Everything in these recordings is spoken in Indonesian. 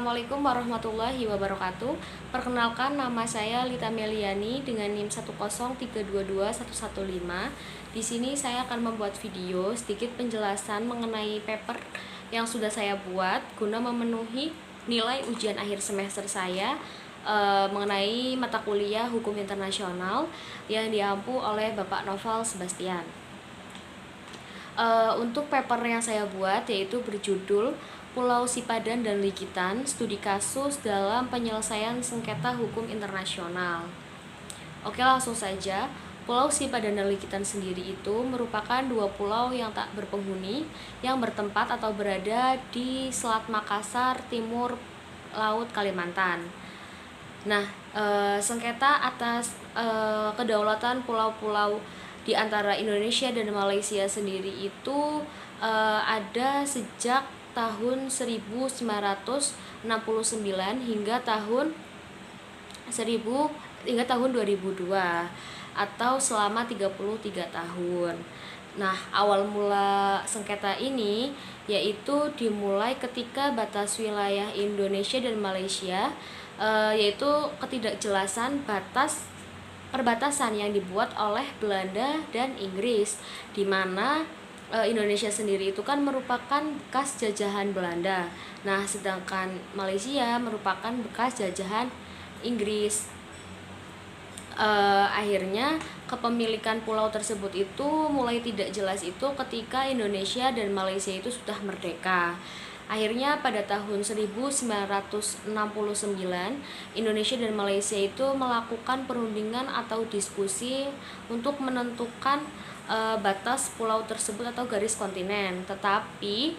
Assalamualaikum warahmatullahi wabarakatuh. Perkenalkan, nama saya Lita Meliani dengan NIM 103222115. Di sini saya akan membuat video sedikit penjelasan mengenai paper yang sudah saya buat guna memenuhi nilai ujian akhir semester saya mengenai mata kuliah Hukum Internasional yang diampu oleh Bapak Noval Sebastian. Untuk paper yang saya buat yaitu berjudul Pulau Sipadan dan Likitan, Studi Kasus dalam Penyelesaian Sengketa Hukum Internasional. Oke, langsung saja. Pulau Sipadan dan Likitan sendiri itu merupakan dua pulau yang tak berpenghuni yang bertempat atau berada di Selat Makassar, timur Laut Kalimantan. Nah, sengketa atas kedaulatan pulau-pulau di antara Indonesia dan Malaysia sendiri itu ada sejak tahun 1969 hingga tahun 2002 atau selama 33 tahun. Nah, awal mula sengketa ini yaitu dimulai ketika batas wilayah Indonesia dan Malaysia yaitu ketidakjelasan perbatasan yang dibuat oleh Belanda dan Inggris, di mana Indonesia sendiri itu kan merupakan bekas jajahan Belanda. Nah, sedangkan Malaysia merupakan bekas jajahan Inggris. Akhirnya kepemilikan pulau tersebut itu mulai tidak jelas itu ketika Indonesia dan Malaysia itu sudah merdeka. Akhirnya pada tahun 1969 Indonesia dan Malaysia itu melakukan perundingan atau diskusi untuk menentukan batas pulau tersebut atau garis kontinen. Tetapi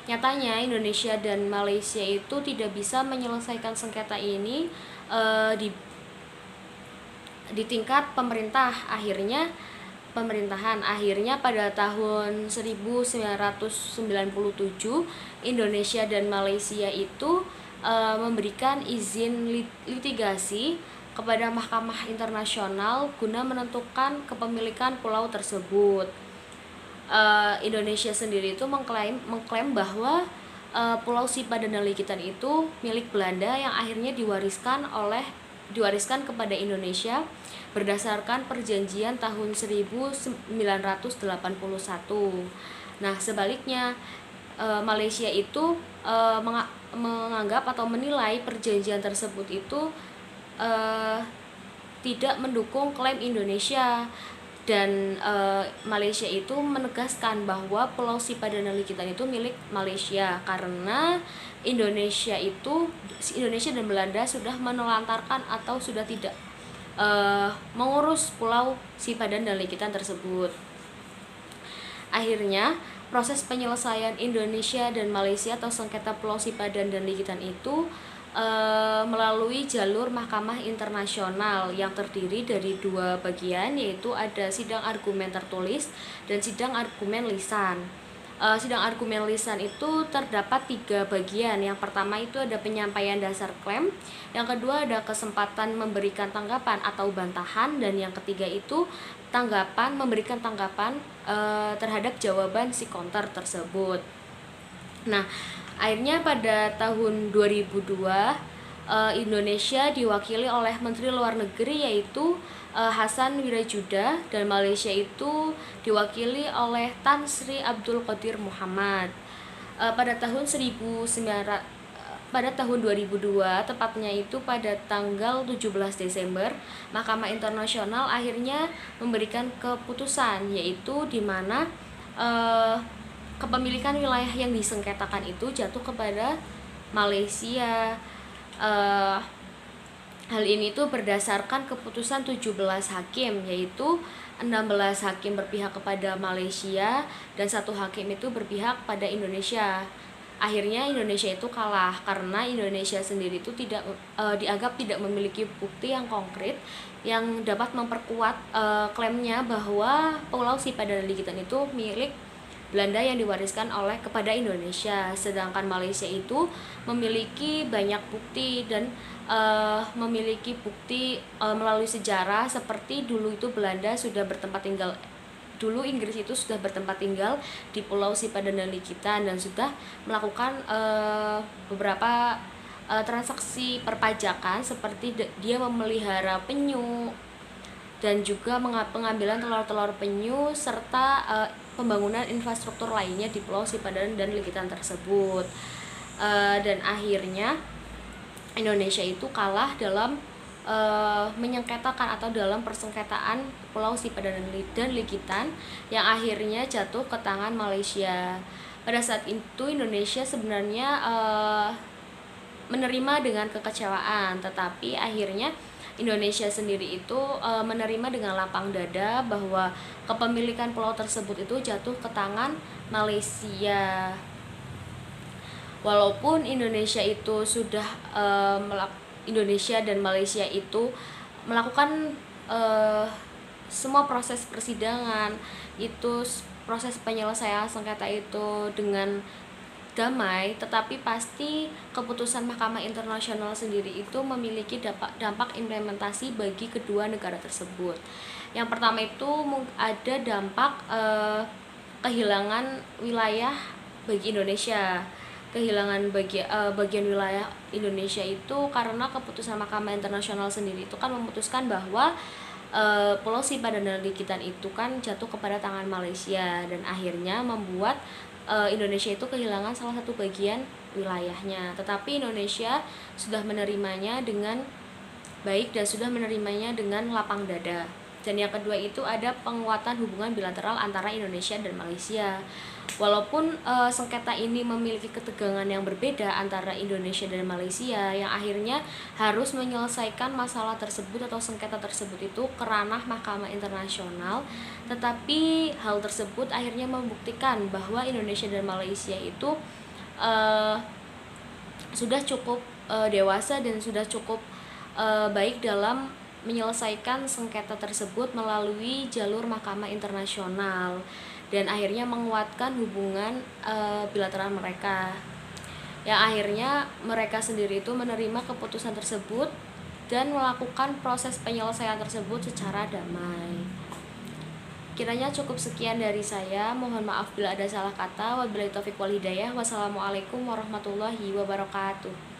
nyatanya Indonesia dan Malaysia itu tidak bisa menyelesaikan sengketa ini di tingkat pemerintahan. Akhirnya pada tahun 1997 Indonesia dan Malaysia itu memberikan izin litigasi kepada Mahkamah Internasional guna menentukan kepemilikan pulau tersebut. Indonesia sendiri itu mengklaim bahwa Pulau Sipadan dan Likitan itu milik Belanda yang akhirnya diwariskan kepada Indonesia berdasarkan perjanjian tahun 1981. Nah, sebaliknya Malaysia itu menganggap atau menilai perjanjian tersebut itu tidak mendukung klaim Indonesia, dan Malaysia itu menegaskan bahwa Pulau Sipadan dan Likitan itu milik Malaysia karena Indonesia dan Belanda sudah menelantarkan atau sudah tidak mengurus Pulau Sipadan dan Likitan tersebut. Akhirnya proses penyelesaian Indonesia dan Malaysia atau sengketa Pulau Sipadan dan Likitan itu melalui jalur Mahkamah Internasional yang terdiri dari dua bagian, yaitu ada sidang argumen tertulis dan sidang argumen lisan. Sidang argumen lisan itu terdapat 3 bagian. Yang pertama itu ada penyampaian dasar klaim, yang kedua ada kesempatan memberikan tanggapan atau bantahan, dan yang ketiga itu memberikan tanggapan terhadap jawaban si counter tersebut. Nah, akhirnya pada tahun 2002 Indonesia diwakili oleh Menteri Luar Negeri yaitu Hasan Wirajuda, dan Malaysia itu diwakili oleh Tan Sri Abdul Qadir Muhammad. Pada tahun 2002, tepatnya itu pada tanggal 17 Desember, Mahkamah Internasional akhirnya memberikan keputusan, yaitu di mana kepemilikan wilayah yang disengketakan itu jatuh kepada Malaysia. Hal ini tuh berdasarkan keputusan 17 hakim, yaitu 16 hakim berpihak kepada Malaysia dan 1 hakim itu berpihak pada Indonesia. Akhirnya Indonesia itu kalah karena Indonesia sendiri itu dianggap tidak memiliki bukti yang konkret yang dapat memperkuat klaimnya bahwa Pulau Sipadan dan Likitan itu milik Belanda yang diwariskan kepada Indonesia, sedangkan Malaysia itu memiliki banyak bukti dan memiliki bukti melalui sejarah, seperti dulu itu Belanda sudah bertempat tinggal dulu Inggris itu sudah bertempat tinggal di Pulau Sipadan dan Likitan dan sudah melakukan beberapa transaksi perpajakan seperti dia memelihara penyu dan juga pengambilan telur-telur penyu serta pembangunan infrastruktur lainnya di Pulau Sipadan dan Likitan tersebut. Dan akhirnya Indonesia itu kalah dalam menyengketakan atau dalam persengketaan Pulau Sipadan dan Likitan yang akhirnya jatuh ke tangan Malaysia. Pada saat itu Indonesia sebenarnya menerima dengan kekecewaan, tetapi akhirnya Indonesia sendiri itu menerima dengan lapang dada bahwa kepemilikan pulau tersebut itu jatuh ke tangan Malaysia. Walaupun Indonesia itu sudah Indonesia dan Malaysia itu melakukan semua proses persidangan itu, proses penyelesaian sengketa itu dengan damai, tetapi pasti keputusan Mahkamah Internasional sendiri itu memiliki dampak implementasi bagi kedua negara tersebut. Yang pertama itu ada dampak kehilangan wilayah bagi Indonesia. Kehilangan bagian wilayah Indonesia itu karena keputusan Mahkamah Internasional sendiri itu kan memutuskan bahwa Pulau Sipadan dan Likitan itu kan jatuh kepada tangan Malaysia dan akhirnya membuat Indonesia itu kehilangan salah satu bagian wilayahnya. Tetapi Indonesia sudah menerimanya dengan baik dan sudah menerimanya dengan lapang dada. Dan yang kedua itu ada penguatan hubungan bilateral antara Indonesia dan Malaysia. Walaupun sengketa ini memiliki ketegangan yang berbeda antara Indonesia dan Malaysia, yang akhirnya harus menyelesaikan masalah tersebut atau sengketa tersebut itu ke ranah Mahkamah Internasional, tetapi hal tersebut akhirnya membuktikan bahwa Indonesia dan Malaysia itu sudah cukup dewasa dan sudah cukup baik dalam menyelesaikan sengketa tersebut melalui jalur Mahkamah Internasional dan akhirnya menguatkan hubungan bilateral mereka. Yang akhirnya mereka sendiri itu menerima keputusan tersebut dan melakukan proses penyelesaian tersebut secara damai. Kiranya cukup sekian dari saya. Mohon maaf bila ada salah kata. Wabillahi taufiq wal hidayah. Wassalamualaikum warahmatullahi wabarakatuh.